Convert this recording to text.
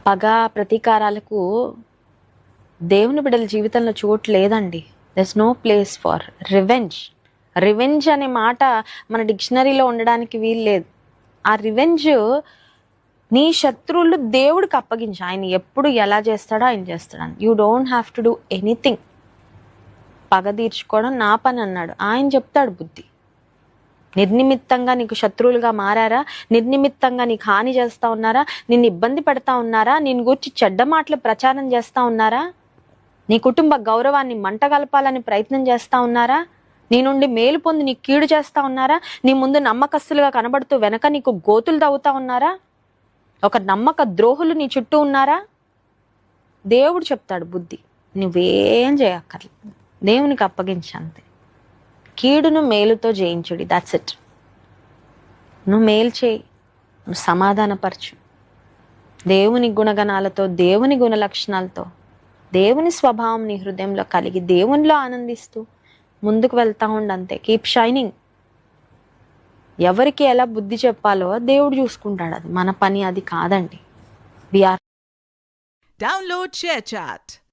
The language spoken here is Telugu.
పగ ప్రతీకారాలకు దేవుని బిడ్డల జీవితంలో చోటు లేదండి. There's no place for revenge. Revenge అనే మాట మన డిక్షనరీలో ఉండడానికి వీలు లేదు. ఆ రివెంజ్ నీ శత్రువులు దేవుడికి అప్పగించు. ఆయన ఎప్పుడు ఎలా చేస్తాడో ఆయన చేస్తాడు. You don't have to do anything. పగ తీర్చుకోవడం నా పని అన్నాడు. ఆయన చెప్తాడు బుద్ధి. నిర్నిమిత్తంగా నీకు శత్రువులుగా మారారా, నిర్నిమిత్తంగా నీకు హాని చేస్తా ఉన్నారా, నిన్ను ఇబ్బంది పెడతా ఉన్నారా, నిన్ను గురించి చెడ్డ మాటలు ప్రచారం చేస్తా ఉన్నారా, నీ కుటుంబ గౌరవాన్ని మంటగలపాలని ప్రయత్నం చేస్తా ఉన్నారా, నీ నుండి మేలు పొంది నీకు కీడు చేస్తా ఉన్నారా, నీ ముందు నమ్మకస్తులుగా కనబడుతూ వెనక నీకు గోతులు తవ్వుతా ఉన్నారా, ఒక నమ్మక ద్రోహులు నీ చుట్టూ ఉన్నారా, దేవుడు చెప్తాడు బుద్ధి. నువ్వేం చేయక్కర్లేదు, దేవునికి అప్పగించంతే. కీడును మేలుతో జయించుడి. That's it. నువ్వు మేలు చేయి, నువ్వు సమాధానపరచు. దేవుని గుణగణాలతో, దేవుని గుణ లక్షణాలతో, దేవుని స్వభావం నీ హృదయంలో కలిగి దేవునిలో ఆనందిస్తూ ముందుకు వెళ్తా ఉండంతే. Keep shining. ఎవరికి ఎలా బుద్ధి చెప్పాలో దేవుడు చూసుకుంటాడు. అది మన పని అది కాదండి. Download ShareChat.